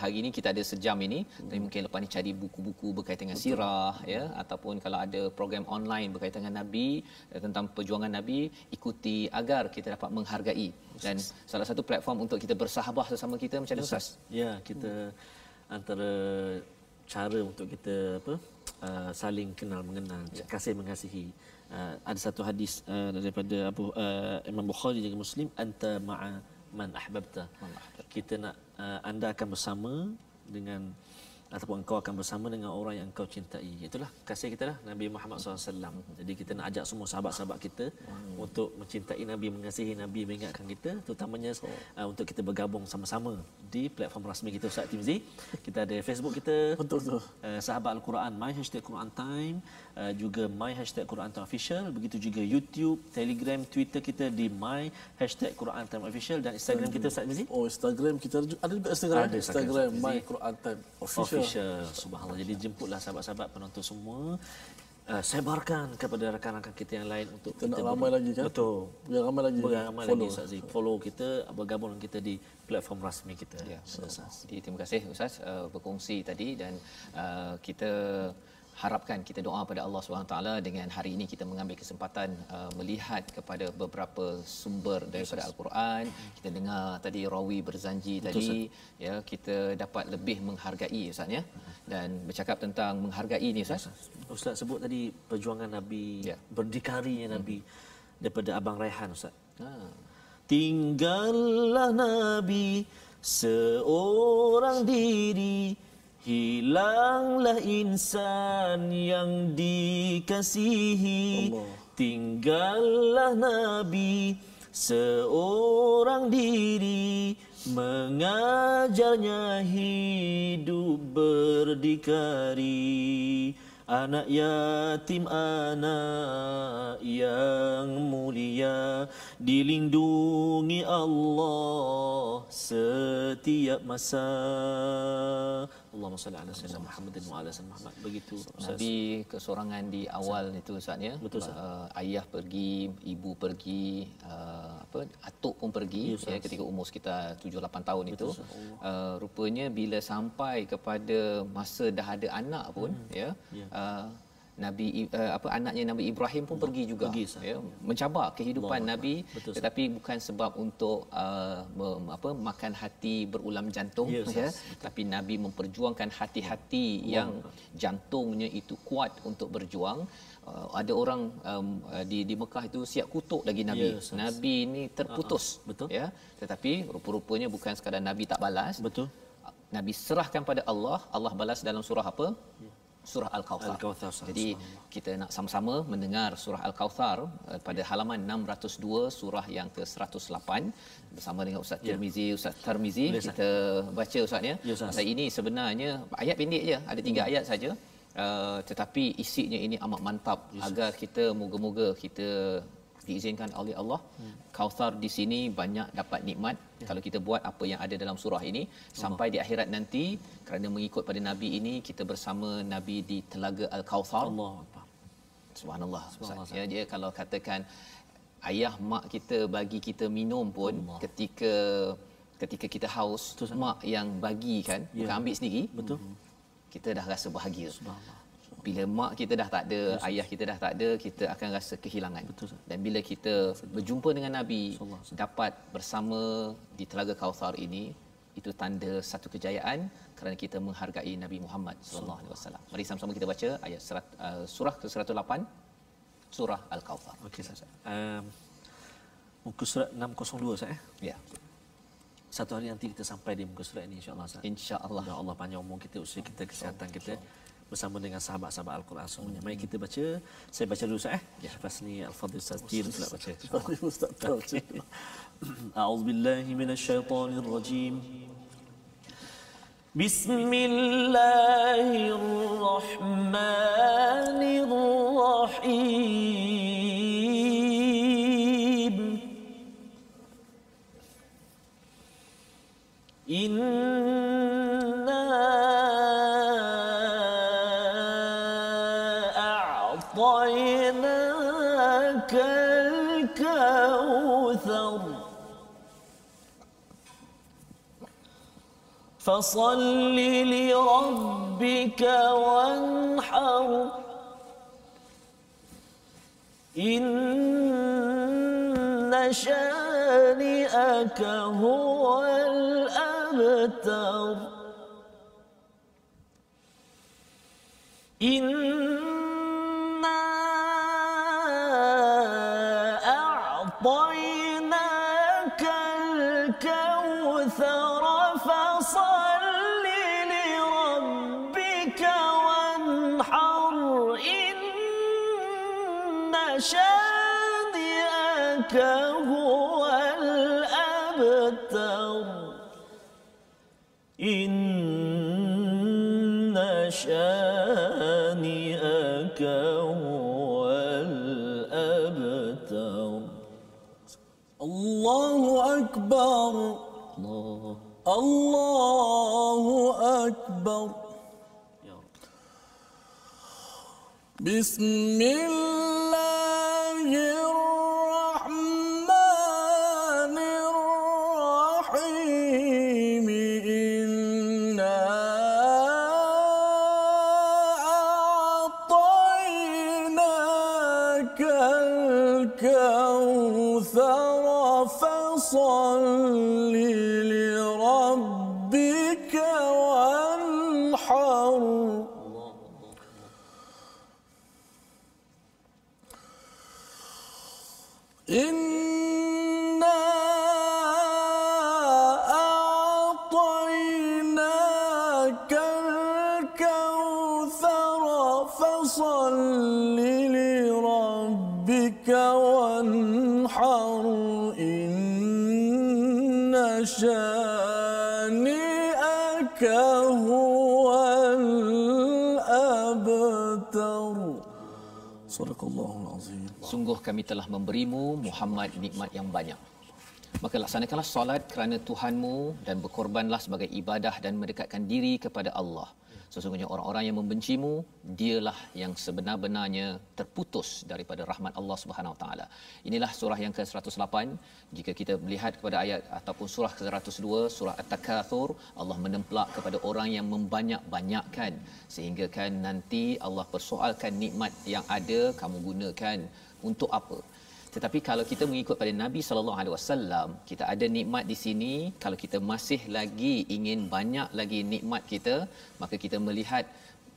hari ini kita ada sejam ini, tapi mungkin lepas ni cari buku-buku berkaitan dengan sirah ya, ataupun kalau ada program online berkaitan dengan Nabi, tentang perjuangan Nabi, ikuti agar kita dapat menghargai. Dan salah satu platform untuk kita bersahabat sesama kita macam mana Ustaz? Ya, kita antara cara untuk kita saling kenal mengenal, kasih mengasihi. Ada satu hadis daripada Imam Bukhari dan Muslim, anta ma'a man ahbabta. Kita nak anda akan bersama dengan, ataupun engkau akan bersama dengan orang yang engkau cintai. Itulah kasih kita lah, Nabi Muhammad SAW. Jadi kita nak ajak semua sahabat-sahabat kita untuk mencintai Nabi, mengasihi Nabi, mengingatkan kita, terutamanya untuk kita bergabung sama-sama di platform rasmi kita Ustaz Tirmizi. Kita ada Facebook kita, Betul. Sahabat Al-Quran, My #Quran Time, juga My #Quran Time Official, begitu juga YouTube, Telegram, Twitter kita di My #Quran Time Official, dan Instagram kita Ustaz Tirmizi. Instagram kita ada juga Instagram. Ada Instagram My Quran Time Official. Subhanallah. Jadi jemputlah sahabat-sahabat penonton semua, sebarkan kepada rakan-rakan kita yang lain untuk kita nak ramai lagi kan. Betul. Biar ramai lagi. Follow Ustaz Zee. Follow kita, bergabung dengan kita di platform rasmi kita. Ya, jadi terima kasih Ustaz berkongsi tadi, dan kita harapkan, kita doa pada Allah SWT dengan hari ini kita mengambil kesempatan melihat kepada beberapa sumber daripada Al-Quran. Kita dengar tadi rawi berzanji tadi, ya, kita dapat lebih menghargai Ustaz ya. Dan bercakap tentang menghargai ni Ustaz, Ustaz sebut tadi perjuangan Nabi, berdikarinya Nabi daripada Abang Raihan Ustaz. Tinggallah Nabi seorang diri, hilanglah insan yang dikasihi. Tinggallah Nabi seorang diri, mengajarnya hidup berdikari. Anak yatim, anak yang mulia, dilindungi Allah setiap masa. Allahumma salli ala sayyidina Muhammadin wa ala sayyidina Muhammad. Begitu Nabi kesorangan di awal itu Ustaz ya. Ayah pergi, ibu pergi, atuk pun pergi ya, ketika umur sekitar 7-8 tahun itu. Rupanya bila sampai kepada masa dah ada anak pun Nabi anaknya Nabi Ibrahim pun pergi juga ya, mencabar kehidupan Nabi, tetapi bukan sebab untuk makan hati berulam jantung ya, tapi Nabi memperjuangkan hati-hati yang jantungnya itu kuat untuk berjuang. Ada orang di Mekah itu siap kutuk lagi Nabi. Nabi ini terputus ya, tetapi rupa-rupanya bukan sekadar Nabi tak balas. Nabi serahkan pada Allah, Allah balas dalam surah apa? Surah Al-Kautsar. Jadi kita nak sama-sama mendengar surah Al-Kautsar pada halaman 602, surah yang ke-108 bersama dengan Ustaz Tirmizi, Ustaz Tarmizi. Kita baca Ustaz ya. Pasal ini sebenarnya ayat pendek je, ada 3 ayat saja. Tetapi isinya ini amat mantap agar kita moga-moga kita diizinkan oleh Allah. Kautsar di sini banyak dapat nikmat kalau kita buat apa yang ada dalam surah ini sampai di akhirat nanti, kerana mengikut pada Nabi ini kita bersama Nabi di Telaga Al-Kautsar. Subhanallah. Ya, dia kalau katakan ayah mak kita bagi kita minum pun ketika kita haus, mak yang bagi kan, bukan ambil sendiri. Kita dah rasa bahagia. Bila mak kita dah tak ada, ayah kita dah tak ada, kita akan rasa kehilangan. Dan bila kita berjumpa dengan Nabi, dapat bersama di Telaga Kautsar ini, itu tanda satu kejayaan kerana kita menghargai Nabi Muhammad sallallahu alaihi wasallam. Mari sama-sama kita baca ayat surah ke-108, surah Al-Kautsar. Okey, muka surat 602 Ustaz ya. Satu hari nanti kita sampai di muka surat ini insya-Allah Ustaz. Insya-Allah. Allah panjang umur kita, usia kita, kesihatan kita bersama dengan sahabat-sahabat Al-Quran semuanya. Mari kita baca. Saya baca dulu Ustaz Lepas ni Al-Fadhil Ustaz Tir pula baca. A'udzubillahi minasyaitonirrajim. Bismillahirrahmanirrahim. Inna a'tainakal kautsar fasalli lirabbika wanhar inna shani'aka huwal abtar. Inna a'tainakal kautsar fasalli lirabbika wanhar inna shani'aka huwal abtar. Inna shani'aka huwal abtar. Allahu Akbar. Allahu Akbar. Bismillahirrahmanirrahim. Inna a'tainakal kautsar fasalli lirabbika wanhar. Inna a'tainakal kautsar fasalli lirabbika wanhar inna shani'aka huwal abtar. Sadaqallahul azim. Sungguh kami telah memberimu Muhammad nikmat yang banyak. Maka laksanakanlah solat kerana Tuhanmu dan berkorbanlah sebagai ibadah dan mendekatkan diri kepada Allah. Sesungguhnya orang-orang yang membencimu, dialah yang sebenar-benarnya terputus daripada rahmat Allah Subhanahu Wa Taala. Inilah surah yang ke-108. Jika kita melihat kepada ayat ataupun surah ke-102, surah At-Takatsur, Allah menemplak kepada orang yang membanyak-banyakkan, sehingga kan nanti Allah persoalkan nikmat yang ada kamu gunakan untuk apa. Tetapi kalau kita mengikut pada Nabi sallallahu alaihi wasallam, kita ada nikmat di sini. Kalau kita masih lagi ingin banyak lagi nikmat kita, maka kita melihat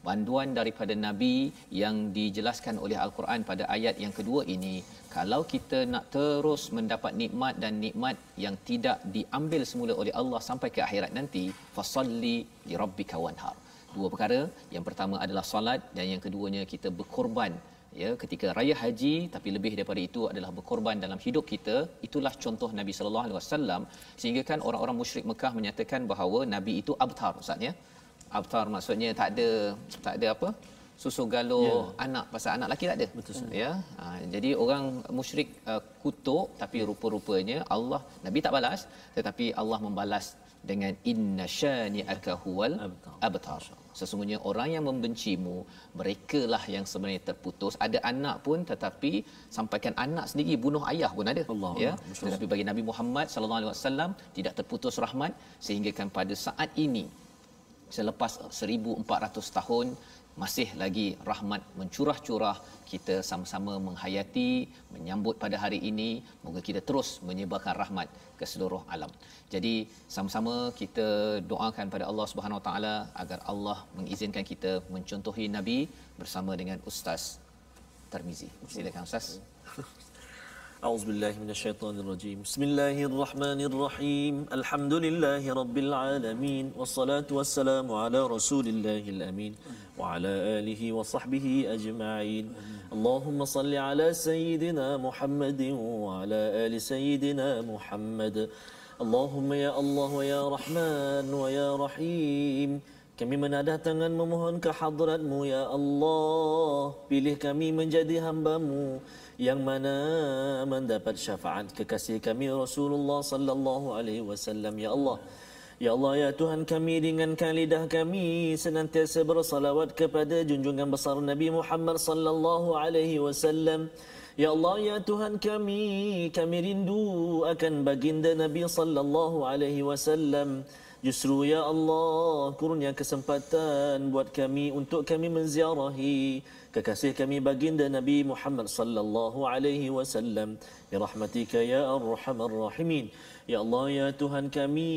panduan daripada Nabi yang dijelaskan oleh Al-Quran pada ayat yang kedua ini. Kalau kita nak terus mendapat nikmat dan nikmat yang tidak diambil semula oleh Allah sampai ke akhirat nanti, fasalli li rabbika wanhar. Dua perkara, yang pertama adalah solat dan yang keduanya kita berkorban ya ketika raya haji, tapi lebih daripada itu adalah berkorban dalam hidup kita. Itulah contoh Nabi sallallahu alaihi wasallam, sehingga kan orang-orang musyrik Mekah menyatakan bahawa Nabi itu abtar. Ustaz ya, abtar maksudnya tak ada apa susu galuh anak, pasal anak lelaki tak ada. Betul ya. Jadi orang musyrik kutuk, tapi rupa-rupanya Allah, Nabi tak balas, tetapi Allah membalas dengan inna syani'aka huwal abtar. Sesungguhnya orang yang membencimu, merekalah yang sebenarnya terputus. Ada anak pun, tetapi sampaikan anak sendiri bunuh ayah pun ada. Allah, ya. Tetapi bagi Nabi Muhammad sallallahu alaihi wasallam tidak terputus rahmat, sehingga kan pada saat ini selepas 1400 tahun masih lagi rahmat mencurah-curah. Kita sama-sama menghayati, menyambut pada hari ini. Moga kita terus menyebarkan rahmat ke seluruh alam. Jadi sama-sama kita doakan pada Allah Subhanahu Wa Taala agar Allah mengizinkan kita mencontohi Nabi bersama dengan Ustaz Tarmizi. Silakan Ustaz. أعوذ بالله من الشيطان الرجيم بسم الله الرحمن الرحيم الحمد لله رب العالمين والصلاة والسلام على رسول الله الأمين وعلى آله وصحبه أجمعين اللهم صل على سيدنا محمد وعلى آل سيدنا محمد اللهم يا الله ويا رحمن ويا رحيم. Kami menadah tangan memohon ke hadratmu ya Allah. Pilih kami menjadi hamba-Mu yang mana mendapat syafaat kekasih kami Rasulullah sallallahu alaihi wasallam ya Allah. Ya Allah ya Tuhan kami, dengan lidah kami senantiasa bersalawat kepada junjungan besar Nabi Muhammad sallallahu alaihi wasallam. Ya Allah ya Tuhan kami rindu akan baginda Nabi sallallahu alaihi wasallam. Justru ya Allah, kurnia kesempatan buat kami untuk kami menziarahi kekasih kami baginda Nabi Muhammad sallallahu alaihi wasallam bi rahmatika ya arhamar rahimin. Ya Allah ya Tuhan kami,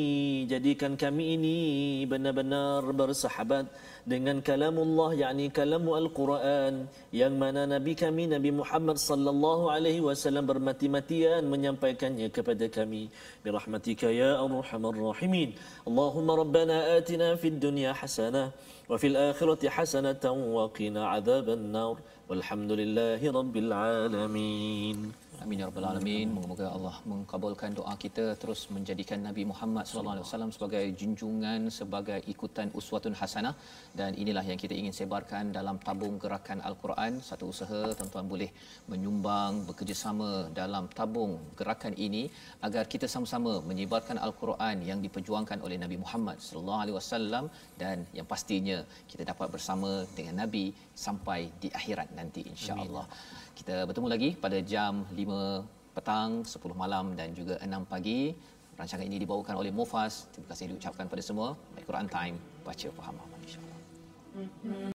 jadikan kami ini benar-benar bersahabat dengan kalamullah, yakni kalamu Al-Quran, yang mana Nabi kami Nabi Muhammad sallallahu alaihi wasallam bermati-matian menyampaikannya kepada kami bi rahmatika ya arhamar rahimin. Allahumma rabbana atina fid dunya hasanah wa fil akhirati hasanatan wa qina adzaban nar. Walhamdulillahi rabbil alamin. Amin ya rabbal alamin. Moga-moga Allah mengabulkan doa kita, terus menjadikan Nabi Muhammad sallallahu alaihi wasallam sebagai junjungan, sebagai ikutan uswatun hasanah. Dan inilah yang kita ingin sebarkan dalam tabung gerakan Al-Quran. Satu usaha tuan-tuan boleh menyumbang, bekerjasama dalam tabung gerakan ini agar kita sama-sama menyebarkan Al-Quran yang diperjuangkan oleh Nabi Muhammad sallallahu alaihi wasallam, dan yang pastinya kita dapat bersama dengan Nabi sampai di akhirat nanti insya-Allah. Kita bertemu lagi pada jam 5 petang, 10 malam dan juga 6 pagi. Rancangan ini dibawakan oleh Mufas. Terima kasih diucapkan pada semua. Al-Quran Time, baca faham amal insya-Allah.